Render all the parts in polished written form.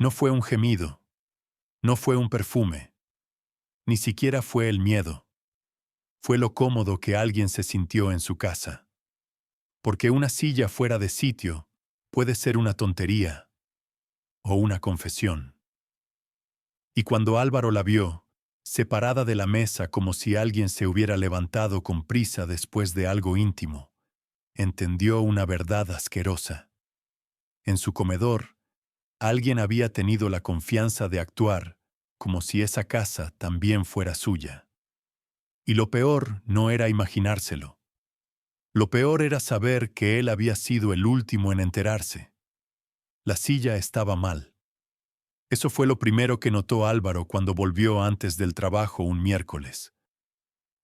No fue un gemido, no fue un perfume, ni siquiera fue el miedo. Fue lo cómodo que alguien se sintió en su casa. Porque una silla fuera de sitio puede ser una tontería o una confesión. Y cuando Álvaro la vio, separada de la mesa como si alguien se hubiera levantado con prisa después de algo íntimo, entendió una verdad asquerosa. En su comedor, alguien había tenido la confianza de actuar como si esa casa también fuera suya. Y lo peor no era imaginárselo. Lo peor era saber que él había sido el último en enterarse. La silla estaba mal. Eso fue lo primero que notó Álvaro cuando volvió antes del trabajo un miércoles.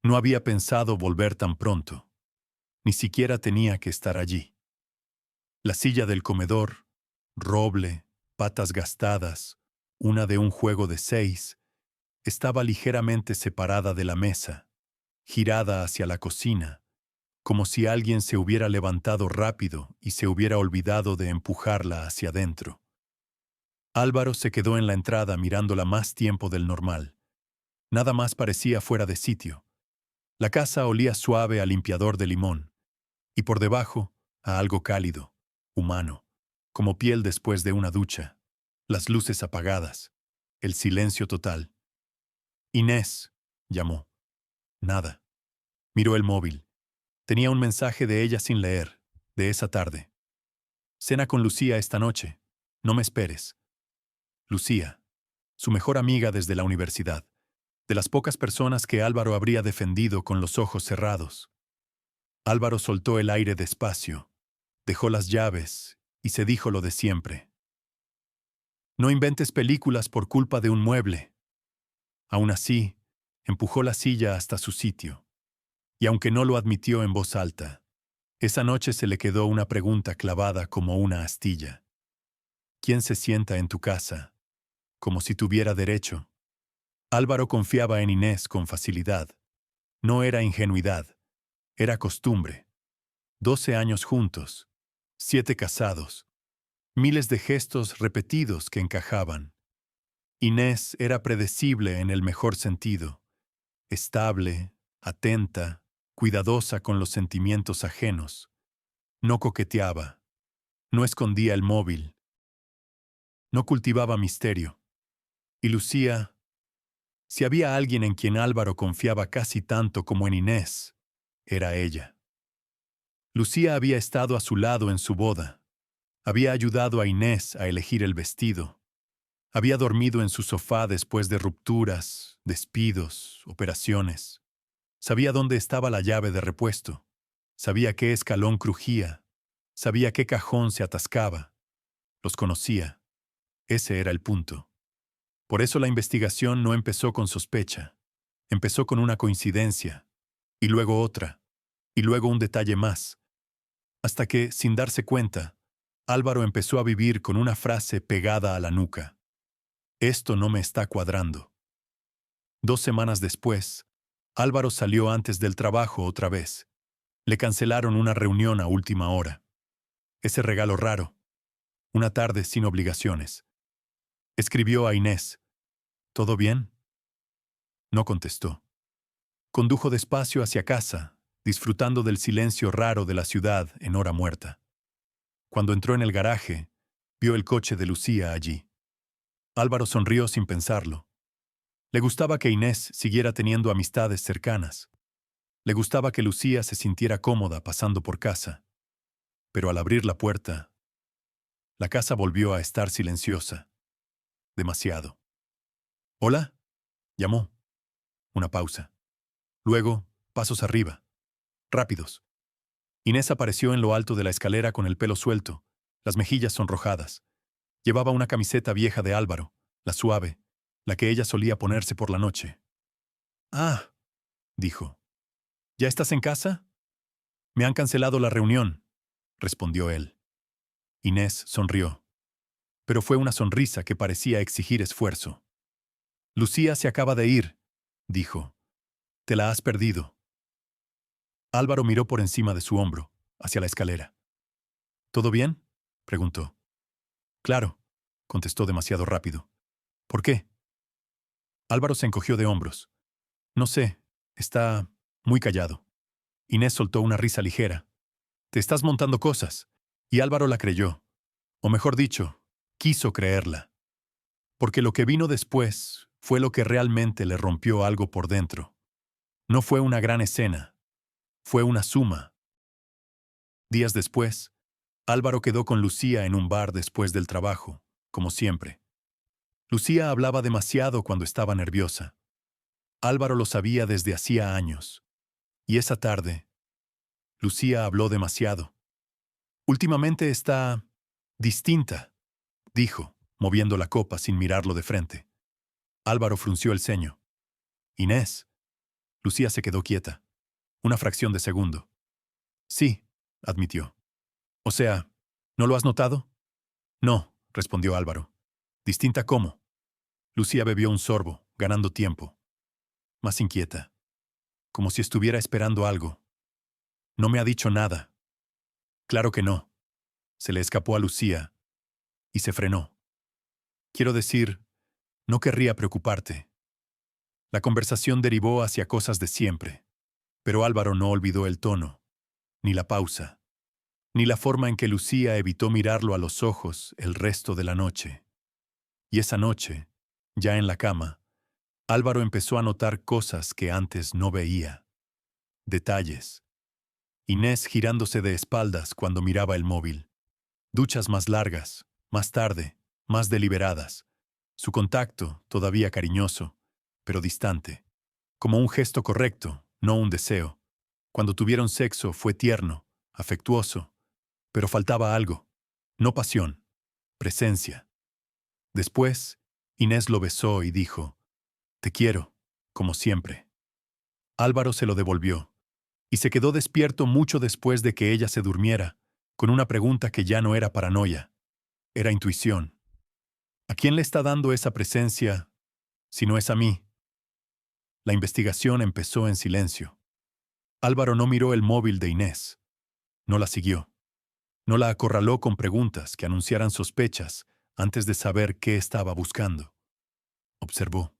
No había pensado volver tan pronto. Ni siquiera tenía que estar allí. La silla del comedor, roble, patas gastadas, una de un juego de 6, estaba ligeramente separada de la mesa, girada hacia la cocina, como si alguien se hubiera levantado rápido y se hubiera olvidado de empujarla hacia adentro. Álvaro se quedó en la entrada mirándola más tiempo del normal. Nada más parecía fuera de sitio. La casa olía suave a limpiador de limón, y por debajo a algo cálido, humano, como piel después de una ducha. Las luces apagadas, el silencio total. Inés, llamó. Nada. Miró el móvil. Tenía un mensaje de ella sin leer, de esa tarde. Cena con Lucía esta noche. No me esperes. Lucía, su mejor amiga desde la universidad, de las pocas personas que Álvaro habría defendido con los ojos cerrados. Álvaro soltó el aire despacio, dejó las llaves y se dijo lo de siempre. No inventes películas por culpa de un mueble. Aún así, empujó la silla hasta su sitio. Y aunque no lo admitió en voz alta, esa noche se le quedó una pregunta clavada como una astilla. ¿Quién se sienta en tu casa? Como si tuviera derecho. Álvaro confiaba en Inés con facilidad. No era ingenuidad, era costumbre. 12 años juntos, 7 casados, miles de gestos repetidos que encajaban. Inés era predecible en el mejor sentido, estable, atenta, cuidadosa con los sentimientos ajenos. No coqueteaba, no escondía el móvil, no cultivaba misterio. Y Lucía, si había alguien en quien Álvaro confiaba casi tanto como en Inés, era ella. Lucía había estado a su lado en su boda, había ayudado a Inés a elegir el vestido, había dormido en su sofá después de rupturas, despidos, operaciones. Sabía dónde estaba la llave de repuesto, sabía qué escalón crujía, sabía qué cajón se atascaba. Los conocía. Ese era el punto. Por eso la investigación no empezó con sospecha. Empezó con una coincidencia, y luego otra, y luego un detalle más, hasta que, sin darse cuenta, Álvaro empezó a vivir con una frase pegada a la nuca. Esto no me está cuadrando. 2 semanas después, Álvaro salió antes del trabajo otra vez. Le cancelaron una reunión a última hora. Ese regalo raro. Una tarde sin obligaciones. Escribió a Inés. ¿Todo bien? No contestó. Condujo despacio hacia casa, disfrutando del silencio raro de la ciudad en hora muerta. Cuando entró en el garaje, vio el coche de Lucía allí. Álvaro sonrió sin pensarlo. Le gustaba que Inés siguiera teniendo amistades cercanas. Le gustaba que Lucía se sintiera cómoda pasando por casa. Pero al abrir la puerta, la casa volvió a estar silenciosa. Demasiado. ¿Hola? Llamó. Una pausa. Luego, pasos arriba. Rápidos. Inés apareció en lo alto de la escalera con el pelo suelto, las mejillas sonrojadas. Llevaba una camiseta vieja de Álvaro, la suave, la que ella solía ponerse por la noche. «Ah», dijo. «¿Ya estás en casa?» «Me han cancelado la reunión», respondió él. Inés sonrió. Pero fue una sonrisa que parecía exigir esfuerzo. «Lucía se acaba de ir», dijo. «Te la has perdido». Álvaro miró por encima de su hombro, hacia la escalera. «¿Todo bien?», preguntó. «Claro», contestó demasiado rápido. ¿Por qué? Álvaro se encogió de hombros. No sé, está muy callado. Inés soltó una risa ligera. Te estás montando cosas. Y Álvaro la creyó. O mejor dicho, quiso creerla. Porque lo que vino después fue lo que realmente le rompió algo por dentro. No fue una gran escena. Fue una suma. Días después, Álvaro quedó con Lucía en un bar después del trabajo, como siempre. Lucía hablaba demasiado cuando estaba nerviosa. Álvaro lo sabía desde hacía años. Y esa tarde, Lucía habló demasiado. Últimamente está distinta, dijo, moviendo la copa sin mirarlo de frente. Álvaro frunció el ceño. Inés. Lucía se quedó quieta. Una fracción de segundo. Sí, admitió. O sea, ¿no lo has notado? No, respondió Álvaro. ¿Distinta cómo? Lucía bebió un sorbo, ganando tiempo. Más inquieta. Como si estuviera esperando algo. No me ha dicho nada. Claro que no. Se le escapó a Lucía y se frenó. Quiero decir, no querría preocuparte. La conversación derivó hacia cosas de siempre, pero Álvaro no olvidó el tono, ni la pausa, ni la forma en que Lucía evitó mirarlo a los ojos el resto de la noche. Y esa noche, ya en la cama, Álvaro empezó a notar cosas que antes no veía. Detalles. Inés girándose de espaldas cuando miraba el móvil. Duchas más largas, más tarde, más deliberadas. Su contacto, todavía cariñoso, pero distante. Como un gesto correcto, no un deseo. Cuando tuvieron sexo fue tierno, afectuoso, pero faltaba algo. No pasión, presencia. Después, Inés lo besó y dijo, «Te quiero, como siempre». Álvaro se lo devolvió, y se quedó despierto mucho después de que ella se durmiera, con una pregunta que ya no era paranoia, era intuición. ¿A quién le está dando esa presencia si no es a mí? La investigación empezó en silencio. Álvaro no miró el móvil de Inés. No la siguió. No la acorraló con preguntas que anunciaran sospechas antes de saber qué estaba buscando. Observó.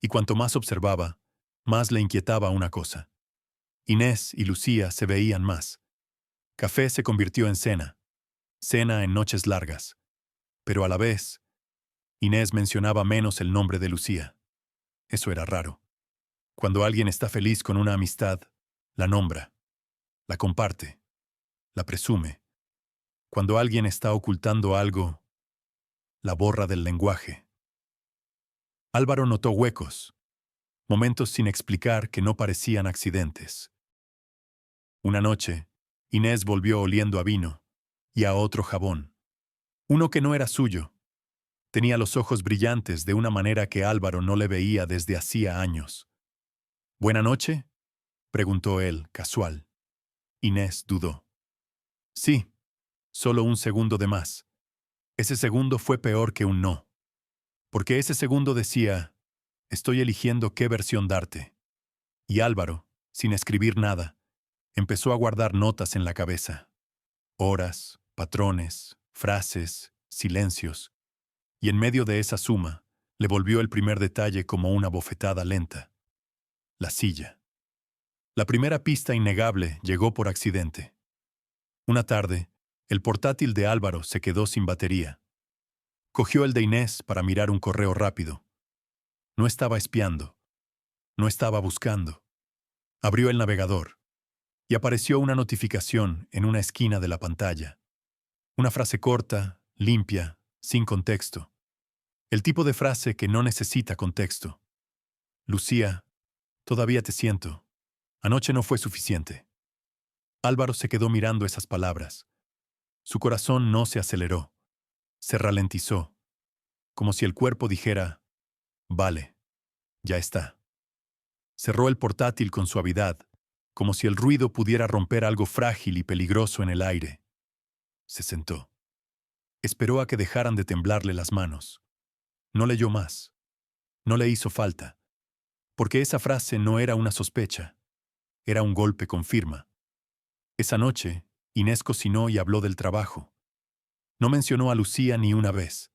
Y cuanto más observaba, más le inquietaba una cosa. Inés y Lucía se veían más. Café se convirtió en cena. Cena en noches largas. Pero a la vez, Inés mencionaba menos el nombre de Lucía. Eso era raro. Cuando alguien está feliz con una amistad, la nombra, la comparte, la presume. Cuando alguien está ocultando algo, la borra del lenguaje. Álvaro notó huecos, momentos sin explicar que no parecían accidentes. Una noche, Inés volvió oliendo a vino y a otro jabón. Uno que no era suyo. Tenía los ojos brillantes de una manera que Álvaro no le veía desde hacía años. «¿Buena noche?», preguntó él, casual. Inés dudó. «Sí, solo un segundo de más». Ese segundo fue peor que un no. Porque ese segundo decía, «Estoy eligiendo qué versión darte». Y Álvaro, sin escribir nada, empezó a guardar notas en la cabeza. Horas, patrones, frases, silencios. Y en medio de esa suma, le volvió el primer detalle como una bofetada lenta. La silla. La primera pista innegable llegó por accidente. Una tarde, el portátil de Álvaro se quedó sin batería. Cogió el de Inés para mirar un correo rápido. No estaba espiando. No estaba buscando. Abrió el navegador y apareció una notificación en una esquina de la pantalla. Una frase corta, limpia, sin contexto. El tipo de frase que no necesita contexto. Lucía, todavía te siento. Anoche no fue suficiente. Álvaro se quedó mirando esas palabras. Su corazón no se aceleró. Se ralentizó. Como si el cuerpo dijera, vale, ya está. Cerró el portátil con suavidad, como si el ruido pudiera romper algo frágil y peligroso en el aire. Se sentó. Esperó a que dejaran de temblarle las manos. No leyó más. No le hizo falta. Porque esa frase no era una sospecha. Era un golpe con firma. Esa noche, Inés cocinó y habló del trabajo. No mencionó a Lucía ni una vez.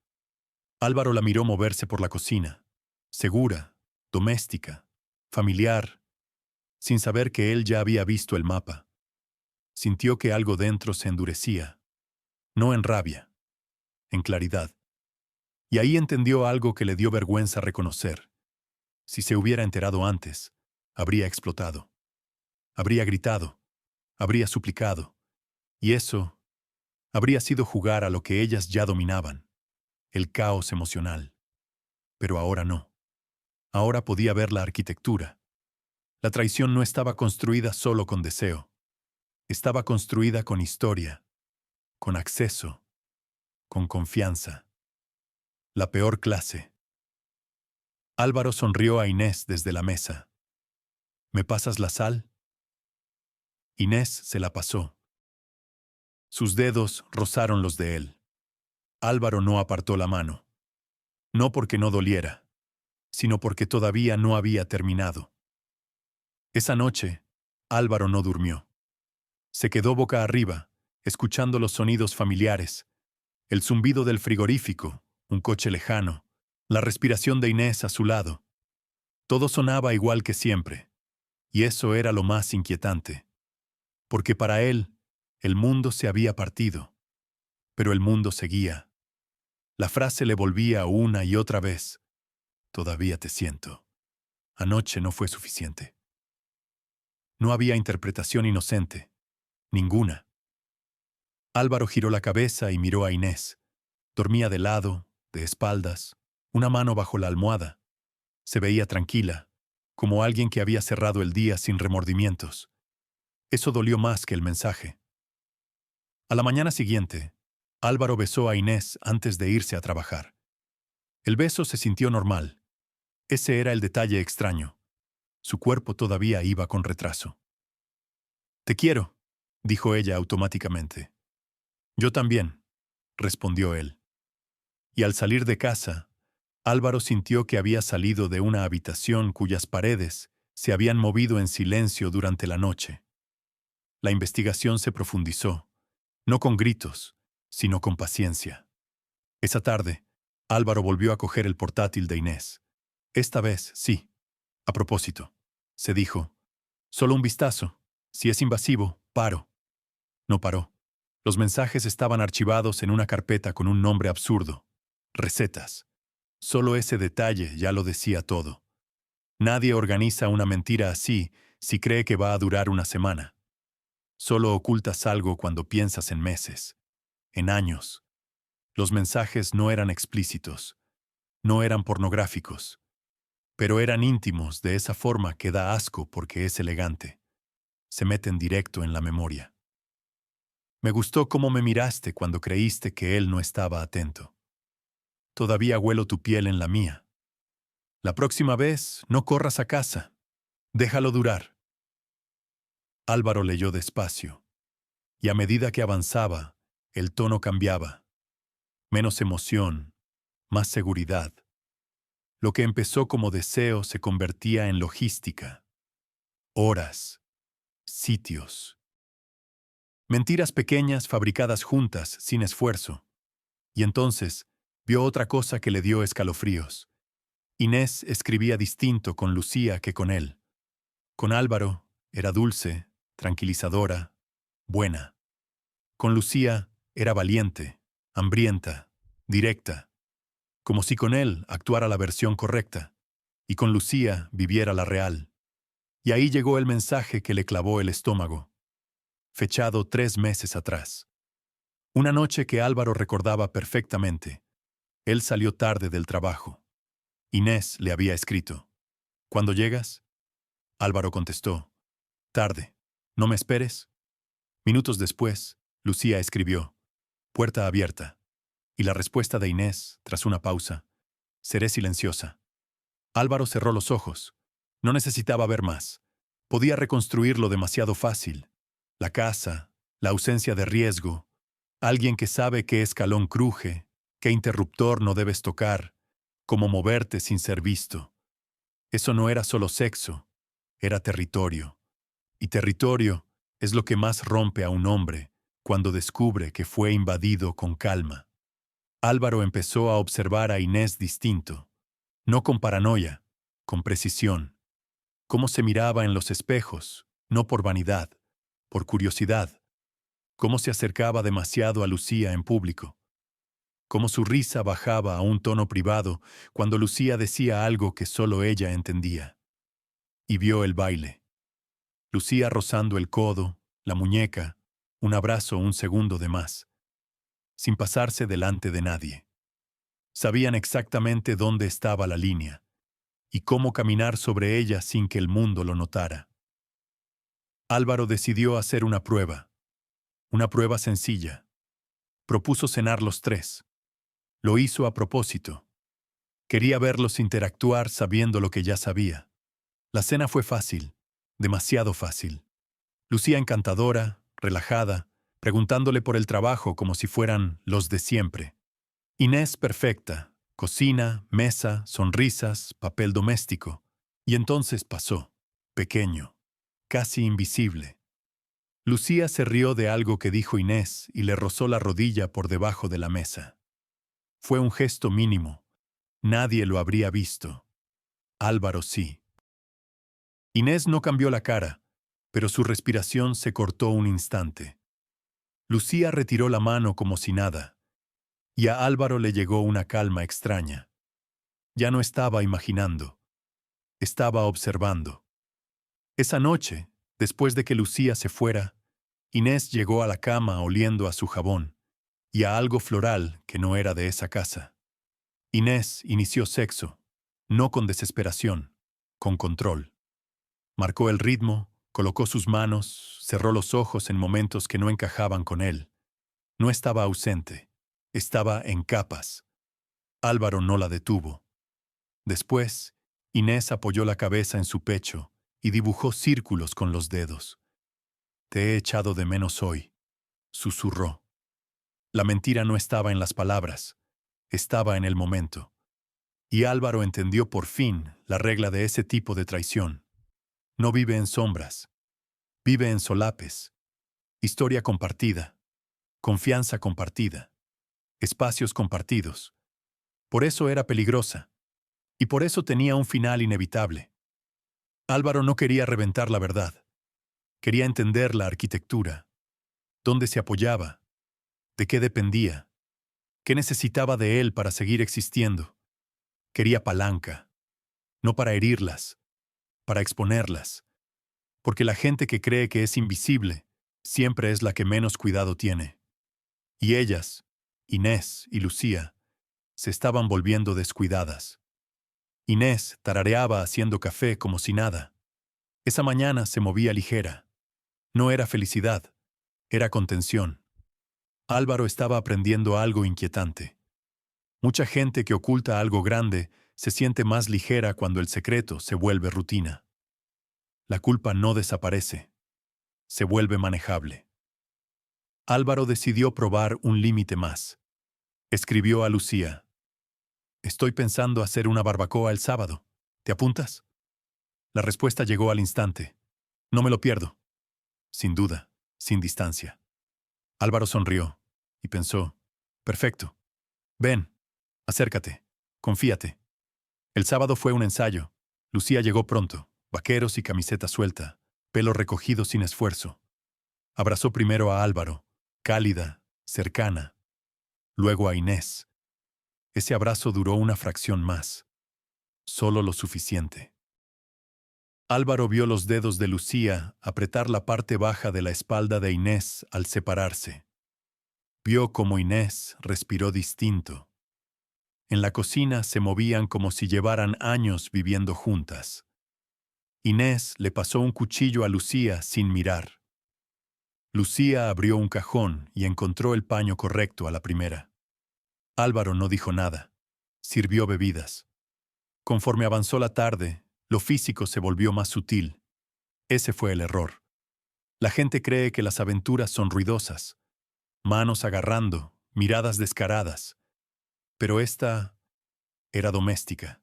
Álvaro la miró moverse por la cocina, segura, doméstica, familiar, sin saber que él ya había visto el mapa. Sintió que algo dentro se endurecía, no en rabia, en claridad. Y ahí entendió algo que le dio vergüenza reconocer. Si se hubiera enterado antes, habría explotado, habría gritado, habría suplicado, y eso habría sido jugar a lo que ellas ya dominaban, el caos emocional. Pero ahora no. Ahora podía ver la arquitectura. La traición no estaba construida solo con deseo. Estaba construida con historia, con acceso, con confianza. La peor clase. Álvaro sonrió a Inés desde la mesa. ¿Me pasas la sal? Inés se la pasó. Sus dedos rozaron los de él. Álvaro no apartó la mano. No porque no doliera, sino porque todavía no había terminado. Esa noche, Álvaro no durmió. Se quedó boca arriba, escuchando los sonidos familiares, el zumbido del frigorífico, un coche lejano, la respiración de Inés a su lado. Todo sonaba igual que siempre, y eso era lo más inquietante, porque para él, el mundo se había partido, pero el mundo seguía. La frase le volvía una y otra vez. Todavía te siento. Anoche no fue suficiente. No había interpretación inocente. Ninguna. Álvaro giró la cabeza y miró a Inés. Dormía de lado, de espaldas, una mano bajo la almohada. Se veía tranquila, como alguien que había cerrado el día sin remordimientos. Eso dolió más que el mensaje. A la mañana siguiente, Álvaro besó a Inés antes de irse a trabajar. El beso se sintió normal. Ese era el detalle extraño. Su cuerpo todavía iba con retraso. «Te quiero», dijo ella automáticamente. «Yo también», respondió él. Y al salir de casa, Álvaro sintió que había salido de una habitación cuyas paredes se habían movido en silencio durante la noche. La investigación se profundizó, no con gritos, sino con paciencia. Esa tarde, Álvaro volvió a coger el portátil de Inés. Esta vez, sí. A propósito, se dijo, solo un vistazo. Si es invasivo, paro. No paró. Los mensajes estaban archivados en una carpeta con un nombre absurdo. Recetas. Solo ese detalle ya lo decía todo. Nadie organiza una mentira así si cree que va a durar una semana. Solo ocultas algo cuando piensas en meses, en años. Los mensajes no eran explícitos, no eran pornográficos, pero eran íntimos de esa forma que da asco porque es elegante. Se meten directo en la memoria. Me gustó cómo me miraste cuando creíste que él no estaba atento. Todavía huelo tu piel en la mía. La próxima vez, no corras a casa. Déjalo durar. Álvaro leyó despacio, y a medida que avanzaba, el tono cambiaba. Menos emoción, más seguridad. Lo que empezó como deseo se convertía en logística. Horas, sitios. Mentiras pequeñas fabricadas juntas, sin esfuerzo. Y entonces, vio otra cosa que le dio escalofríos. Inés escribía distinto con Lucía que con él. Con Álvaro, era dulce, tranquilizadora, buena. Con Lucía, era valiente, hambrienta, directa. Como si con él actuara la versión correcta, y con Lucía viviera la real. Y ahí llegó el mensaje que le clavó el estómago, fechado 3 meses atrás. Una noche que Álvaro recordaba perfectamente. Él salió tarde del trabajo. Inés le había escrito. ¿Cuándo llegas? Álvaro contestó. Tarde. ¿No me esperes? Minutos después, Lucía escribió. Puerta abierta. Y la respuesta de Inés, tras una pausa. Seré silenciosa. Álvaro cerró los ojos. No necesitaba ver más. Podía reconstruirlo demasiado fácil. La casa, la ausencia de riesgo, alguien que sabe qué escalón cruje, qué interruptor no debes tocar, cómo moverte sin ser visto. Eso no era solo sexo, era territorio. Y territorio es lo que más rompe a un hombre cuando descubre que fue invadido con calma. Álvaro empezó a observar a Inés distinto, no con paranoia, con precisión. Cómo se miraba en los espejos, no por vanidad, por curiosidad. Cómo se acercaba demasiado a Lucía en público. Cómo su risa bajaba a un tono privado cuando Lucía decía algo que solo ella entendía. Y vio el baile. Lucía rozando el codo, la muñeca, un abrazo un segundo de más, sin pasarse delante de nadie. Sabían exactamente dónde estaba la línea y cómo caminar sobre ella sin que el mundo lo notara. Álvaro decidió hacer una prueba sencilla. Propuso cenar los tres. Lo hizo a propósito. Quería verlos interactuar sabiendo lo que ya sabía. La cena fue fácil, demasiado fácil. Lucía encantadora, relajada, preguntándole por el trabajo como si fueran los de siempre. Inés perfecta, cocina, mesa, sonrisas, papel doméstico. Y entonces pasó, pequeño, casi invisible. Lucía se rió de algo que dijo Inés y le rozó la rodilla por debajo de la mesa. Fue un gesto mínimo. Nadie lo habría visto. Álvaro sí. Inés no cambió la cara, pero su respiración se cortó un instante. Lucía retiró la mano como si nada, y a Álvaro le llegó una calma extraña. Ya no estaba imaginando, estaba observando. Esa noche, después de que Lucía se fuera, Inés llegó a la cama oliendo a su jabón y a algo floral que no era de esa casa. Inés inició sexo, no con desesperación, con control. Marcó el ritmo, colocó sus manos, cerró los ojos en momentos que no encajaban con él. No estaba ausente, estaba en capas. Álvaro no la detuvo. Después, Inés apoyó la cabeza en su pecho y dibujó círculos con los dedos. «Te he echado de menos hoy», susurró. La mentira no estaba en las palabras, estaba en el momento. Y Álvaro entendió por fin la regla de ese tipo de traición. No vive en sombras, vive en solapes. Historia compartida, confianza compartida, espacios compartidos. Por eso era peligrosa, y por eso tenía un final inevitable. Álvaro no quería reventar la verdad. Quería entender la arquitectura, dónde se apoyaba, de qué dependía, qué necesitaba de él para seguir existiendo. Quería palanca, no para herirlas, para exponerlas, porque la gente que cree que es invisible siempre es la que menos cuidado tiene. Y ellas, Inés y Lucía, se estaban volviendo descuidadas. Inés tarareaba haciendo café como si nada. Esa mañana se movía ligera. No era felicidad, era contención. Álvaro estaba aprendiendo algo inquietante. Mucha gente que oculta algo grande se siente más ligera cuando el secreto se vuelve rutina. La culpa no desaparece, se vuelve manejable. Álvaro decidió probar un límite más. Escribió a Lucía: «Estoy pensando hacer una barbacoa el sábado. ¿Te apuntas?» La respuesta llegó al instante. «No me lo pierdo». Sin duda, sin distancia. Álvaro sonrió y pensó: «Perfecto. Ven, acércate, confíate». El sábado fue un ensayo. Lucía llegó pronto, vaqueros y camiseta suelta, pelo recogido sin esfuerzo. Abrazó primero a Álvaro, cálida, cercana, luego a Inés. Ese abrazo duró una fracción más, solo lo suficiente. Álvaro vio los dedos de Lucía apretar la parte baja de la espalda de Inés al separarse. Vio cómo Inés respiró distinto. En la cocina se movían como si llevaran años viviendo juntas. Inés le pasó un cuchillo a Lucía sin mirar. Lucía abrió un cajón y encontró el paño correcto a la primera. Álvaro no dijo nada. Sirvió bebidas. Conforme avanzó la tarde, lo físico se volvió más sutil. Ese fue el error. La gente cree que las aventuras son ruidosas. Manos agarrando, miradas descaradas. Pero esta era doméstica.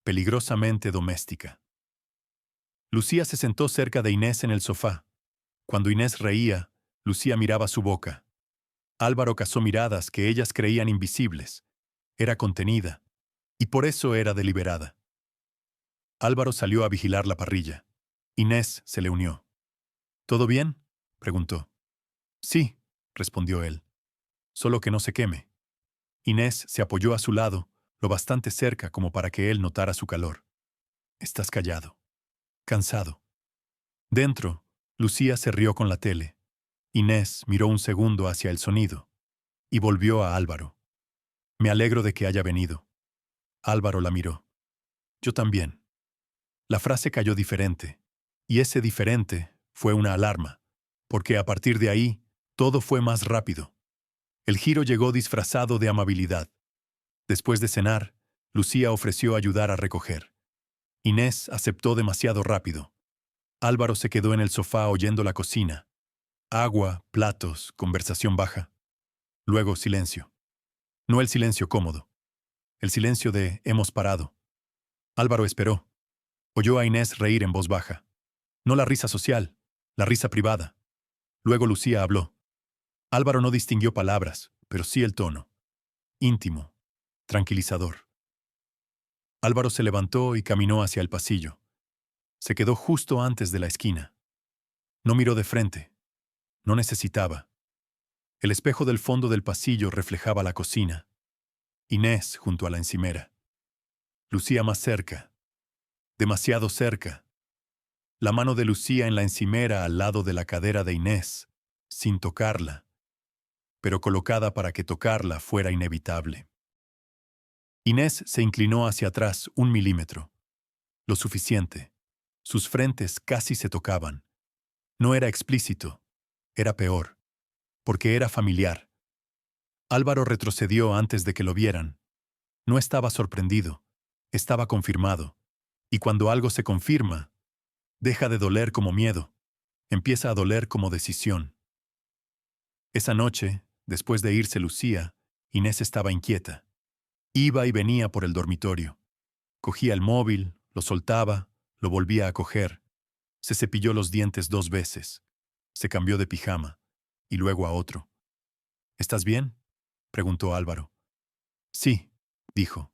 Peligrosamente doméstica. Lucía se sentó cerca de Inés en el sofá. Cuando Inés reía, Lucía miraba su boca. Álvaro cazó miradas que ellas creían invisibles. Era contenida, y por eso era deliberada. Álvaro salió a vigilar la parrilla. Inés se le unió. ¿Todo bien?, preguntó. Sí, respondió él. Solo que no se queme. Inés se apoyó a su lado, lo bastante cerca como para que él notara su calor. Estás callado. Cansado. Dentro, Lucía se rió con la tele. Inés miró un segundo hacia el sonido y volvió a Álvaro. Me alegro de que haya venido. Álvaro la miró. Yo también. La frase cayó diferente, y ese diferente fue una alarma, porque a partir de ahí, todo fue más rápido. El giro llegó disfrazado de amabilidad. Después de cenar, Lucía ofreció ayudar a recoger. Inés aceptó demasiado rápido. Álvaro se quedó en el sofá oyendo la cocina. Agua, platos, conversación baja. Luego silencio. No el silencio cómodo. El silencio de hemos parado. Álvaro esperó. Oyó a Inés reír en voz baja. No la risa social, la risa privada. Luego Lucía habló. Álvaro no distinguió palabras, pero sí el tono. Íntimo, tranquilizador. Álvaro se levantó y caminó hacia el pasillo. Se quedó justo antes de la esquina. No miró de frente. No necesitaba. El espejo del fondo del pasillo reflejaba la cocina. Inés junto a la encimera. Lucía más cerca. Demasiado cerca. La mano de Lucía en la encimera al lado de la cadera de Inés, sin tocarla, pero colocada para que tocarla fuera inevitable. Inés se inclinó hacia atrás 1 milímetro. Lo suficiente. Sus frentes casi se tocaban. No era explícito. Era peor. Porque era familiar. Álvaro retrocedió antes de que lo vieran. No estaba sorprendido. Estaba confirmado. Y cuando algo se confirma, deja de doler como miedo. Empieza a doler como decisión. Esa noche, después de irse Lucía, Inés estaba inquieta. Iba y venía por el dormitorio. Cogía el móvil, lo soltaba, lo volvía a coger. Se cepilló los dientes 2 veces. Se cambió de pijama, y luego a otro. ¿Estás bien?, preguntó Álvaro. Sí, dijo.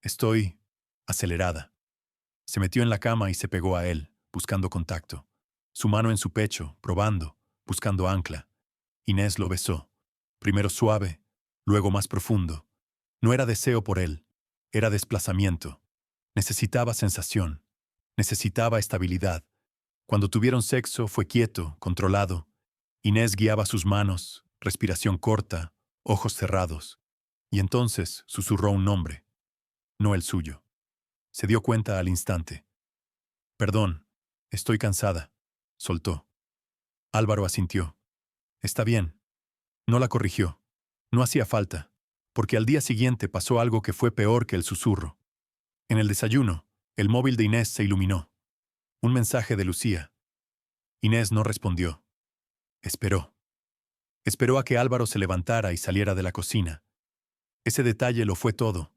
Estoy acelerada. Se metió en la cama y se pegó a él, buscando contacto. Su mano en su pecho, probando, buscando ancla. Inés lo besó. Primero suave, luego más profundo. No era deseo por él, era desplazamiento. Necesitaba sensación. Necesitaba estabilidad. Cuando tuvieron sexo fue quieto, controlado. Inés guiaba sus manos, respiración corta, ojos cerrados. Y entonces susurró un nombre, no el suyo. Se dio cuenta al instante. Perdón, estoy cansada, soltó. Álvaro asintió. Está bien. No la corrigió. No hacía falta, porque al día siguiente pasó algo que fue peor que el susurro. En el desayuno, el móvil de Inés se iluminó. Un mensaje de Lucía. Inés no respondió. Esperó. Esperó a que Álvaro se levantara y saliera de la cocina. Ese detalle lo fue todo,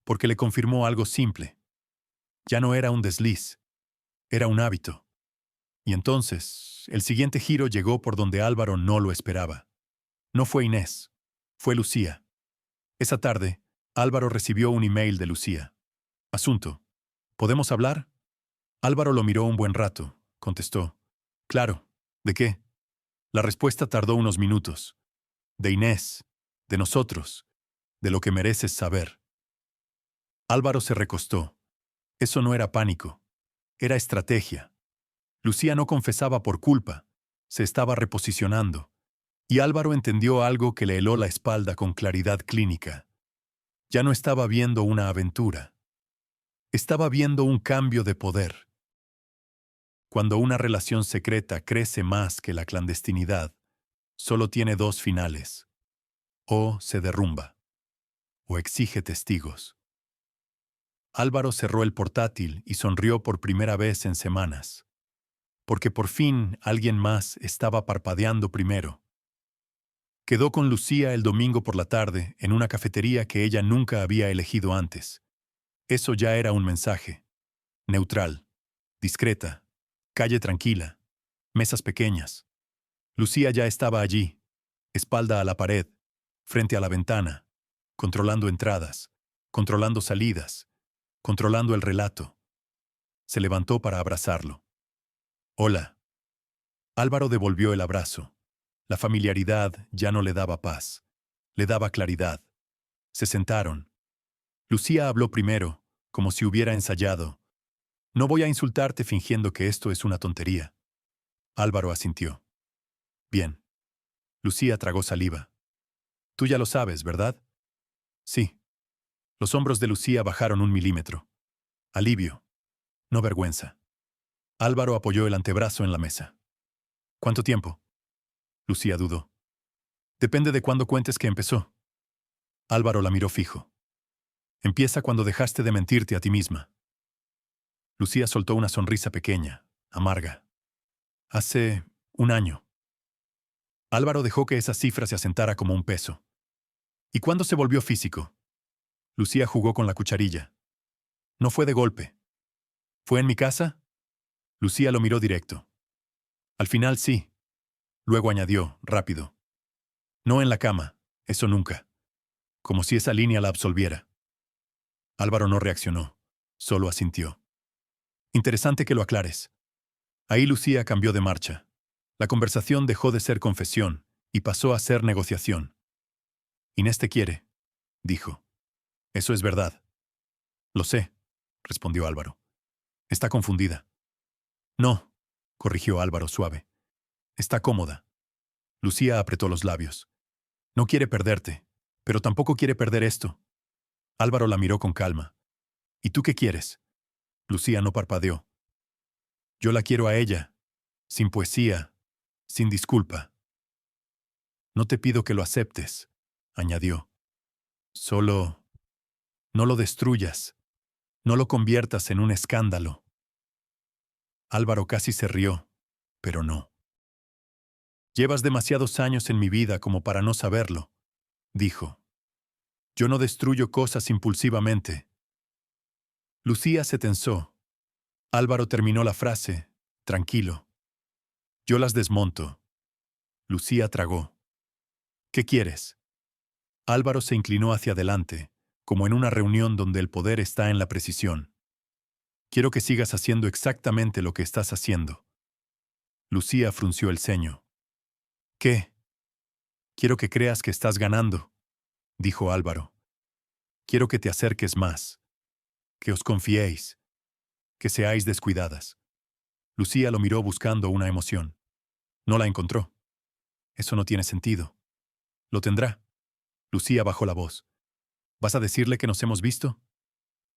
porque le confirmó algo simple. Ya no era un desliz, era un hábito. Y entonces, el siguiente giro llegó por donde Álvaro no lo esperaba. No fue Inés, fue Lucía. Esa tarde, Álvaro recibió un email de Lucía. Asunto. ¿Podemos hablar? Álvaro lo miró un buen rato, contestó. Claro. ¿De qué? La respuesta tardó unos minutos. De Inés, de nosotros, de lo que mereces saber. Álvaro se recostó. Eso no era pánico, era estrategia. Lucía no confesaba por culpa, se estaba reposicionando. Y Álvaro entendió algo que le heló la espalda con claridad clínica. Ya no estaba viendo una aventura. Estaba viendo un cambio de poder. Cuando una relación secreta crece más que la clandestinidad, solo tiene 2 finales. O se derrumba, o exige testigos. Álvaro cerró el portátil y sonrió por primera vez en semanas. Porque por fin alguien más estaba parpadeando primero. Quedó con Lucía el domingo por la tarde en una cafetería que ella nunca había elegido antes. Eso ya era un mensaje. Neutral, discreta, calle tranquila, mesas pequeñas. Lucía ya estaba allí. espalda a la pared, frente a la ventana, controlando entradas, controlando salidas, controlando el relato. Se levantó para abrazarlo. Hola. Álvaro devolvió el abrazo. La familiaridad ya no le daba paz, le daba claridad. Se sentaron. Lucía habló primero, como si hubiera ensayado. No voy a insultarte fingiendo que esto es una tontería. Álvaro asintió. Bien. Lucía tragó saliva. Tú ya lo sabes, ¿verdad? Sí. Los hombros de Lucía bajaron 1 milímetro. Alivio. No vergüenza. Álvaro apoyó el antebrazo en la mesa. ¿Cuánto tiempo? Lucía dudó. Depende de cuándo cuentes que empezó. Álvaro la miró fijo. Empieza cuando dejaste de mentirte a ti misma. Lucía soltó una sonrisa pequeña, amarga. Hace 1 año. Álvaro dejó que esa cifra se asentara como un peso. ¿Y cuándo se volvió físico? Lucía jugó con la cucharilla. No fue de golpe. ¿Fue en mi casa? Lucía lo miró directo. Al final sí. Luego añadió, rápido. No en la cama, eso nunca. Como si esa línea la absolviera. Álvaro no reaccionó, solo asintió. Interesante que lo aclares. Ahí Lucía cambió de marcha. La conversación dejó de ser confesión y pasó a ser negociación. Inés te quiere, dijo. Eso es verdad. Lo sé, respondió Álvaro. Está confundida. No, corrigió Álvaro suave. Está cómoda. Lucía apretó los labios. No quiere perderte, pero tampoco quiere perder esto. Álvaro la miró con calma. ¿Y tú qué quieres? Lucía no parpadeó. Yo la quiero a ella, sin poesía, sin disculpa. No te pido que lo aceptes, añadió. Solo, no lo destruyas, no lo conviertas en un escándalo. Álvaro casi se rió, pero no. Llevas demasiados años en mi vida como para no saberlo, dijo. Yo no destruyo cosas impulsivamente. Lucía se tensó. Álvaro terminó la frase, tranquilo. Yo las desmonto. Lucía tragó. ¿Qué quieres? Álvaro se inclinó hacia adelante, como en una reunión donde el poder está en la precisión. Quiero que sigas haciendo exactamente lo que estás haciendo. Lucía frunció el ceño. ¿Qué? Quiero que creas que estás ganando, dijo Álvaro. Quiero que te acerques más, que os confiéis, que seáis descuidadas. Lucía lo miró buscando una emoción. No la encontró. Eso no tiene sentido. Lo tendrá. Lucía bajó la voz. ¿Vas a decirle que nos hemos visto?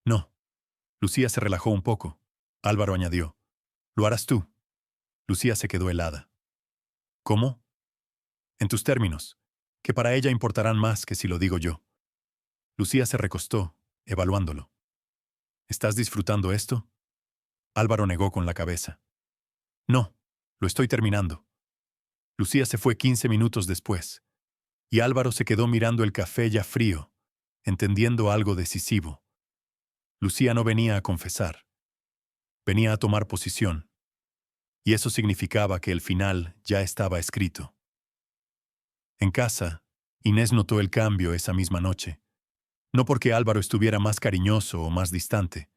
No. Lucía se relajó un poco. Álvaro añadió. Lo harás tú. Lucía se quedó helada. ¿Cómo? En tus términos, que para ella importarán más que si lo digo yo. Lucía se recostó, evaluándolo. ¿Estás disfrutando esto? Álvaro negó con la cabeza. No, lo estoy terminando. Lucía se fue 15 minutos después, y Álvaro se quedó mirando el café ya frío, entendiendo algo decisivo. Lucía no venía a confesar. Venía a tomar posición. Y eso significaba que el final ya estaba escrito. En casa, Inés notó el cambio esa misma noche. No porque Álvaro estuviera más cariñoso o más distante,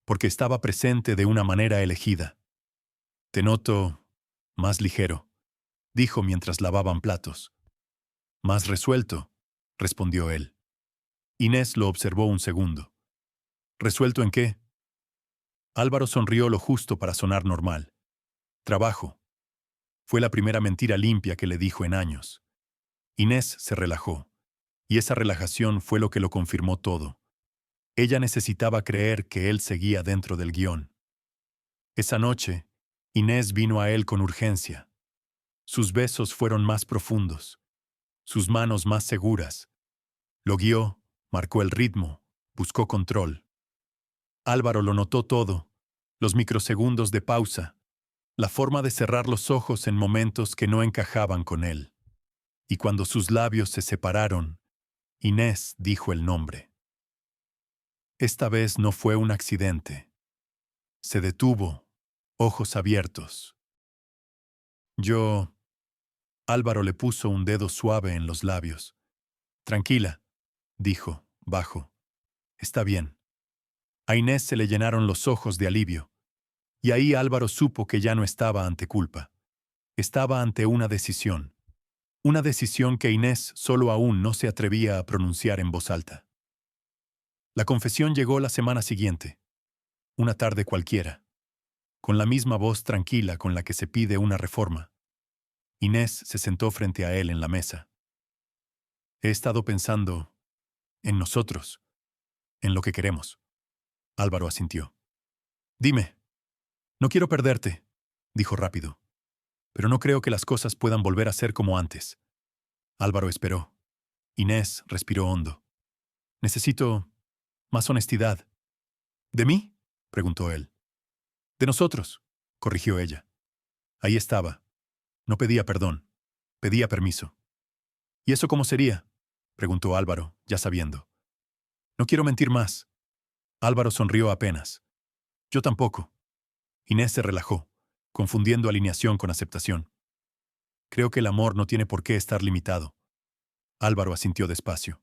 porque estaba presente de una manera elegida. Te noto más ligero, dijo mientras lavaban platos. Más resuelto, respondió él. Inés lo observó un segundo. ¿Resuelto en qué? Álvaro sonrió lo justo para sonar normal. Trabajo. Fue la primera mentira limpia que le dijo en años. Inés se relajó, y esa relajación fue lo que lo confirmó todo. Ella necesitaba creer que él seguía dentro del guión. Esa noche, Inés vino a él con urgencia. Sus besos fueron más profundos, sus manos más seguras. Lo guió, marcó el ritmo, buscó control. Álvaro lo notó todo, los microsegundos de pausa, la forma de cerrar los ojos en momentos que no encajaban con él. Y cuando sus labios se separaron, Inés dijo el nombre. Esta vez no fue un accidente. Se detuvo, ojos abiertos. Yo Álvaro le puso un dedo suave en los labios. Tranquila, dijo, bajo. Está bien. A Inés se le llenaron los ojos de alivio. Y ahí Álvaro supo que ya no estaba ante culpa. Estaba ante una decisión. Una decisión que Inés solo aún no se atrevía a pronunciar en voz alta. La confesión llegó la semana siguiente. Una tarde cualquiera. Con la misma voz tranquila con la que se pide una reforma. Inés se sentó frente a él en la mesa. He estado pensando en nosotros, en lo que queremos. Álvaro asintió. Dime. No quiero perderte, dijo rápido. Pero no creo que las cosas puedan volver a ser como antes. Álvaro esperó. Inés respiró hondo. Necesito más honestidad. ¿De mí? Preguntó él. De nosotros, corrigió ella. Ahí estaba. No pedía perdón. Pedía permiso. ¿Y eso cómo sería? Preguntó Álvaro, ya sabiendo. No quiero mentir más. Álvaro sonrió apenas. Yo tampoco. Inés se relajó, confundiendo alineación con aceptación. Creo que el amor no tiene por qué estar limitado. Álvaro asintió despacio.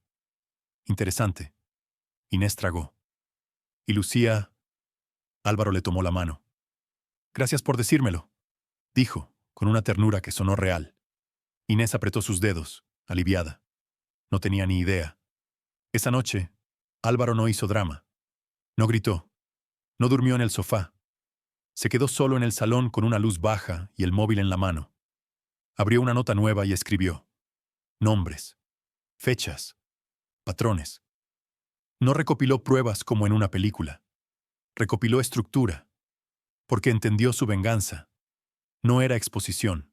Interesante. Inés tragó. ¿Y Lucía? Álvaro le tomó la mano. Gracias por decírmelo, dijo, con una ternura que sonó real. Inés apretó sus dedos, aliviada. No tenía ni idea. Esa noche, Álvaro no hizo drama. No gritó. No durmió en el sofá. Se quedó solo en el salón con una luz baja y el móvil en la mano. Abrió una nota nueva y escribió. Nombres. Fechas. Patrones. No recopiló pruebas como en una película. Recopiló estructura. Porque entendió su venganza. No era exposición.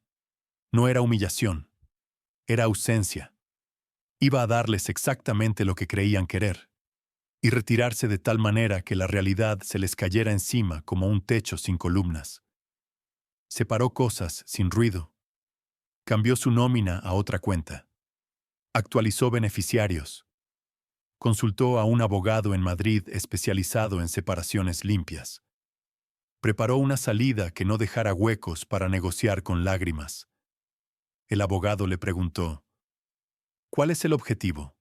No era humillación. Era ausencia. Iba a darles exactamente lo que creían querer. Y retirarse de tal manera que la realidad se les cayera encima como un techo sin columnas. Separó cosas sin ruido. Cambió su nómina a otra cuenta. Actualizó beneficiarios. Consultó a un abogado en Madrid especializado en separaciones limpias. Preparó una salida que no dejara huecos para negociar con lágrimas. El abogado le preguntó, ¿cuál es el objetivo?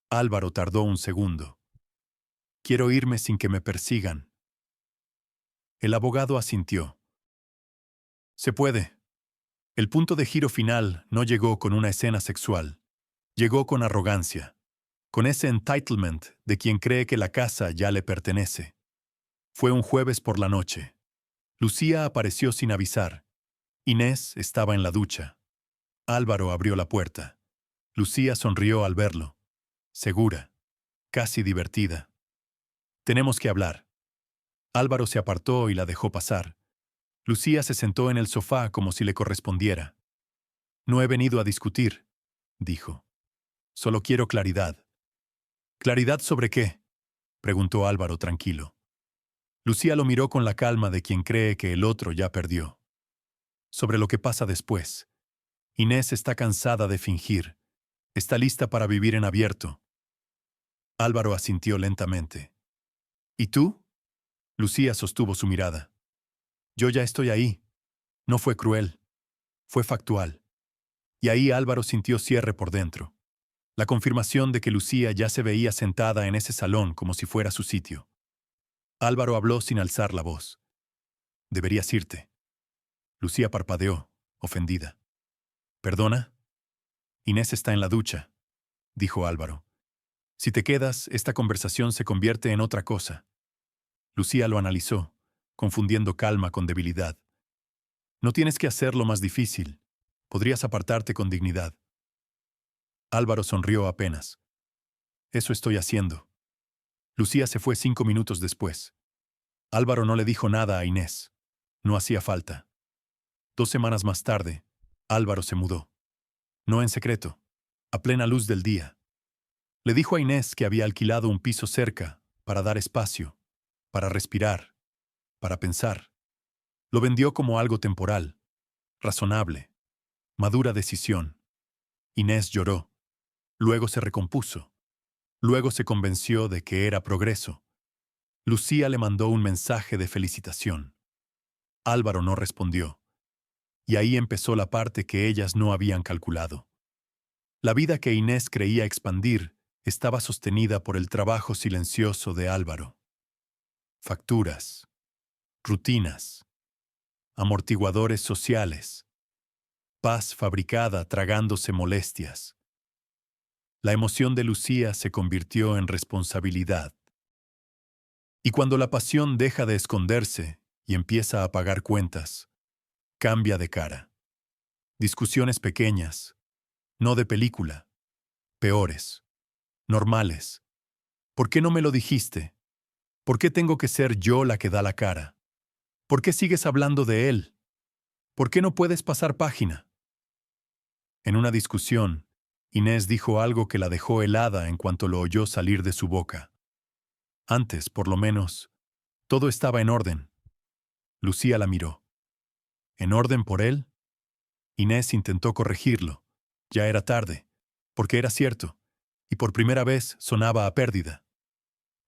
Álvaro tardó un segundo. Quiero irme sin que me persigan. El abogado asintió. Se puede. El punto de giro final no llegó con una escena sexual. Llegó con arrogancia. Con ese entitlement de quien cree que la casa ya le pertenece. Fue un jueves por la noche. Lucía apareció sin avisar. Inés estaba en la ducha. Álvaro abrió la puerta. Lucía sonrió al verlo. Segura. Casi divertida. Tenemos que hablar. Álvaro se apartó y la dejó pasar. Lucía se sentó en el sofá como si le correspondiera. No he venido a discutir, dijo. Solo quiero claridad. ¿Claridad sobre qué? Preguntó Álvaro tranquilo. Lucía lo miró con la calma de quien cree que el otro ya perdió. Sobre lo que pasa después. Inés está cansada de fingir. Está lista para vivir en abierto. Álvaro asintió lentamente. ¿Y tú? Lucía sostuvo su mirada. Yo ya estoy ahí. No fue cruel. Fue factual. Y ahí Álvaro sintió cierre por dentro. La confirmación de que Lucía ya se veía sentada en ese salón como si fuera su sitio. Álvaro habló sin alzar la voz. Deberías irte. Lucía parpadeó, ofendida. ¿Perdona? Inés está en la ducha, dijo Álvaro. Si te quedas, esta conversación se convierte en otra cosa. Lucía lo analizó, confundiendo calma con debilidad. No tienes que hacerlo más difícil. Podrías apartarte con dignidad. Álvaro sonrió apenas. Eso estoy haciendo. Lucía se fue 5 minutos después. Álvaro no le dijo nada a Inés. No hacía falta. 2 semanas más tarde, Álvaro se mudó. No en secreto, a plena luz del día. Le dijo a Inés que había alquilado un piso cerca para dar espacio, para respirar, para pensar. Lo vendió como algo temporal, razonable, madura decisión. Inés lloró. Luego se recompuso. Luego se convenció de que era progreso. Lucía le mandó un mensaje de felicitación. Álvaro no respondió. Y ahí empezó la parte que ellas no habían calculado. La vida que Inés creía expandir estaba sostenida por el trabajo silencioso de Álvaro. Facturas, rutinas, amortiguadores sociales, paz fabricada tragándose molestias. La emoción de Lucía se convirtió en responsabilidad. Y cuando la pasión deja de esconderse y empieza a pagar cuentas, cambia de cara. Discusiones pequeñas, no de película, peores, normales. ¿Por qué no me lo dijiste? ¿Por qué tengo que ser yo la que da la cara? ¿Por qué sigues hablando de él? ¿Por qué no puedes pasar página? En una discusión, Inés dijo algo que la dejó helada en cuanto lo oyó salir de su boca. Antes, por lo menos, todo estaba en orden. Lucía la miró. ¿En orden por él? Inés intentó corregirlo. Ya era tarde, porque era cierto, y por primera vez sonaba a pérdida.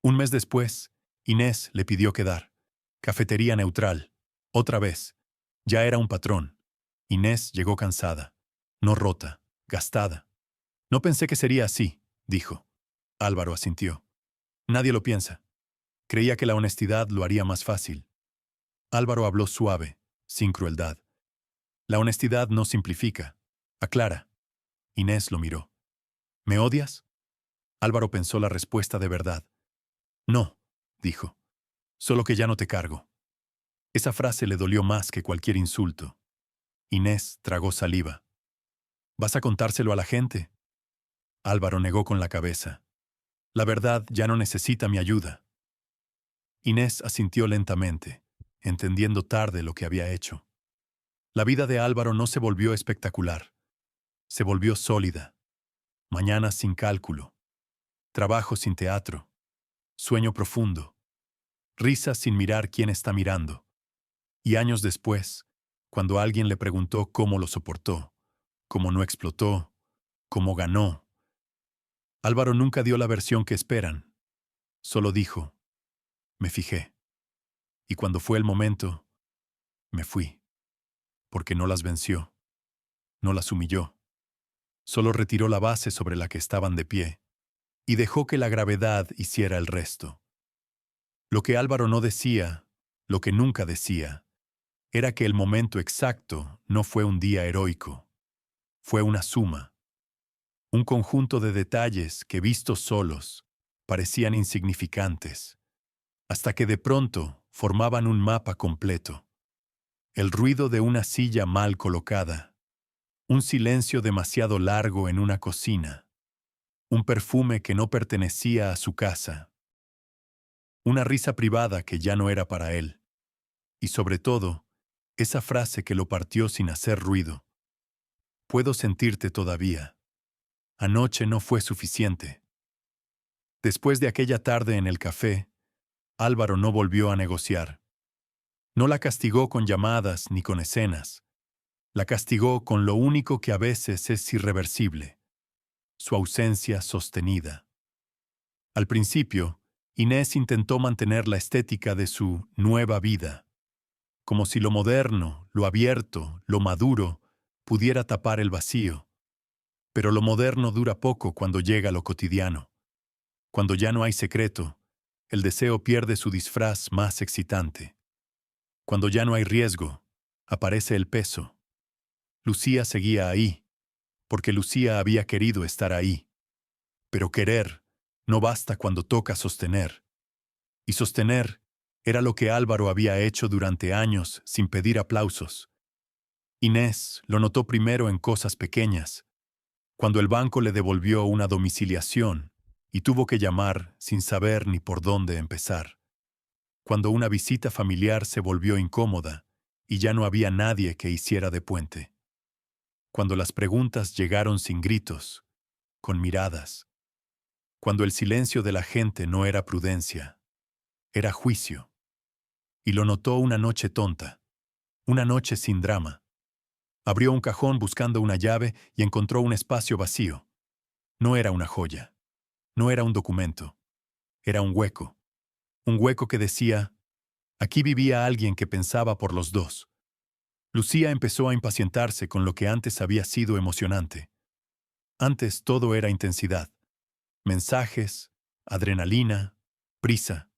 Un mes después, Inés le pidió quedar. Cafetería neutral. Otra vez. Ya era un patrón. Inés llegó cansada. No rota, gastada. No pensé que sería así, dijo. Álvaro asintió. Nadie lo piensa. Creía que la honestidad lo haría más fácil. Álvaro habló suave, sin crueldad. La honestidad no simplifica, aclara. Inés lo miró. ¿Me odias? Álvaro pensó la respuesta de verdad. No, dijo. Solo que ya no te cargo. Esa frase le dolió más que cualquier insulto. Inés tragó saliva. ¿Vas a contárselo a la gente? Álvaro negó con la cabeza. La verdad ya no necesita mi ayuda. Inés asintió lentamente, entendiendo tarde lo que había hecho. La vida de Álvaro no se volvió espectacular. Se volvió sólida. Mañanas sin cálculo. Trabajo sin teatro. Sueño profundo. Risas sin mirar quién está mirando. Y años después, cuando alguien le preguntó cómo lo soportó, cómo no explotó, cómo ganó, Álvaro nunca dio la versión que esperan. Solo dijo, me fijé. Y cuando fue el momento, me fui. Porque no las venció. No las humilló. Solo retiró la base sobre la que estaban de pie y dejó que la gravedad hiciera el resto. Lo que Álvaro no decía, lo que nunca decía, era que el momento exacto no fue un día heroico. Fue una suma. Un conjunto de detalles que vistos solos parecían insignificantes, hasta que de pronto formaban un mapa completo. El ruido de una silla mal colocada, un silencio demasiado largo en una cocina, un perfume que no pertenecía a su casa, una risa privada que ya no era para él, y sobre todo, esa frase que lo partió sin hacer ruido. Puedo sentirte todavía. Anoche no fue suficiente. Después de aquella tarde en el café, Álvaro no volvió a negociar. No la castigó con llamadas ni con escenas. La castigó con lo único que a veces es irreversible, su ausencia sostenida. Al principio, Inés intentó mantener la estética de su nueva vida, como si lo moderno, lo abierto, lo maduro, pudiera tapar el vacío. Pero lo moderno dura poco cuando llega lo cotidiano. Cuando ya no hay secreto, el deseo pierde su disfraz más excitante. Cuando ya no hay riesgo, aparece el peso. Lucía seguía ahí, porque Lucía había querido estar ahí. Pero querer no basta cuando toca sostener. Y sostener era lo que Álvaro había hecho durante años sin pedir aplausos. Inés lo notó primero en cosas pequeñas, cuando el banco le devolvió una domiciliación y tuvo que llamar sin saber ni por dónde empezar. Cuando una visita familiar se volvió incómoda y ya no había nadie que hiciera de puente. Cuando las preguntas llegaron sin gritos, con miradas. Cuando el silencio de la gente no era prudencia, era juicio. Y lo notó una noche tonta, una noche sin drama. Abrió un cajón buscando una llave y encontró un espacio vacío. No era una joya, no era un documento, era un hueco. Un hueco que decía, aquí vivía alguien que pensaba por los dos. Lucía empezó a impacientarse con lo que antes había sido emocionante. Antes todo era intensidad, mensajes, adrenalina, prisa.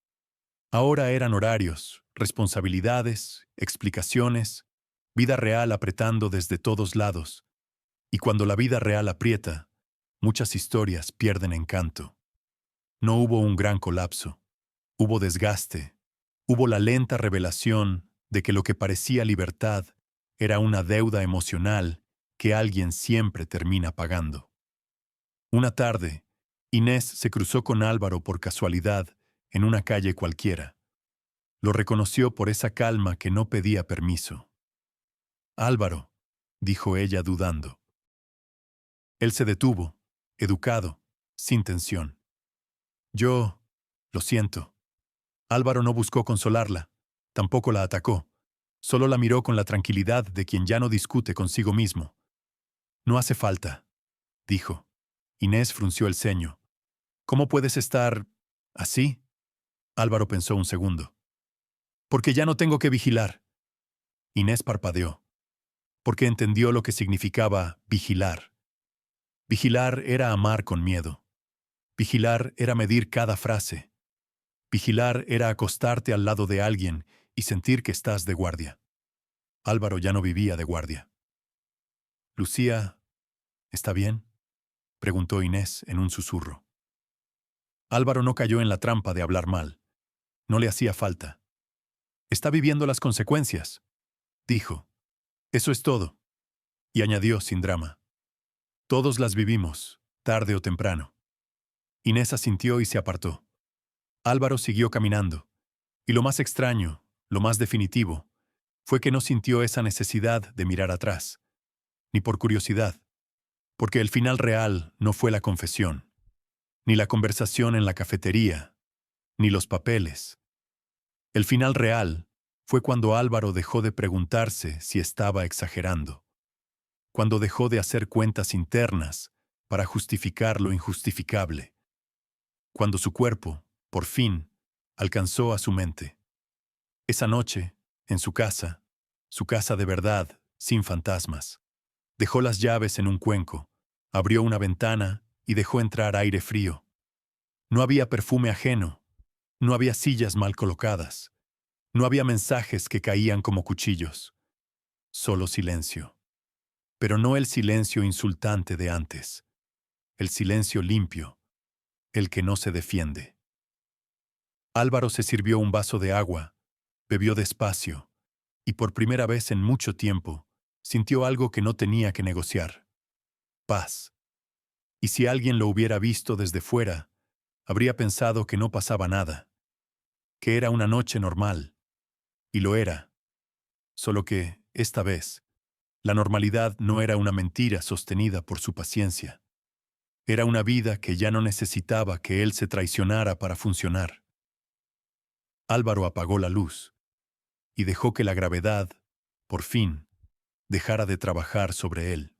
Ahora eran horarios, responsabilidades, explicaciones, vida real apretando desde todos lados. Y cuando la vida real aprieta, muchas historias pierden encanto. No hubo un gran colapso, hubo desgaste, hubo la lenta revelación de que lo que parecía libertad era una deuda emocional que alguien siempre termina pagando. Una tarde, Inés se cruzó con Álvaro por casualidad en una calle cualquiera. Lo reconoció por esa calma que no pedía permiso. Álvaro, dijo ella dudando. Él se detuvo, educado, sin tensión. Lo siento. Álvaro no buscó consolarla, tampoco la atacó, solo la miró con la tranquilidad de quien ya no discute consigo mismo. No hace falta, dijo. Inés frunció el ceño. ¿Cómo puedes estar así? Álvaro pensó un segundo. Porque ya no tengo que vigilar. Inés parpadeó, porque entendió lo que significaba vigilar. Vigilar era amar con miedo. Vigilar era medir cada frase. Vigilar era acostarte al lado de alguien y sentir que estás de guardia. Álvaro ya no vivía de guardia. Lucía, ¿está bien?, preguntó Inés en un susurro. Álvaro no cayó en la trampa de hablar mal. No le hacía falta. Está viviendo las consecuencias, dijo. Eso es todo. Y añadió sin drama. Todos las vivimos, tarde o temprano. Inés asintió y se apartó. Álvaro siguió caminando. Y lo más extraño, lo más definitivo, fue que no sintió esa necesidad de mirar atrás, ni por curiosidad, porque el final real no fue la confesión, ni la conversación en la cafetería, ni los papeles. El final real fue cuando Álvaro dejó de preguntarse si estaba exagerando, cuando dejó de hacer cuentas internas para justificar lo injustificable, cuando su cuerpo, por fin, alcanzó a su mente. Esa noche, en su casa de verdad, sin fantasmas, dejó las llaves en un cuenco, abrió una ventana y dejó entrar aire frío. No había perfume ajeno, no había sillas mal colocadas, no había mensajes que caían como cuchillos, solo silencio. Pero no el silencio insultante de antes, el silencio limpio, el que no se defiende. Álvaro se sirvió un vaso de agua, bebió despacio, y por primera vez en mucho tiempo, sintió algo que no tenía que negociar: paz. Y si alguien lo hubiera visto desde fuera, habría pensado que no pasaba nada, que era una noche normal. Y lo era. Solo que, esta vez, la normalidad no era una mentira sostenida por su paciencia. Era una vida que ya no necesitaba que él se traicionara para funcionar. Álvaro apagó la luz y dejó que la gravedad, por fin, dejara de trabajar sobre él.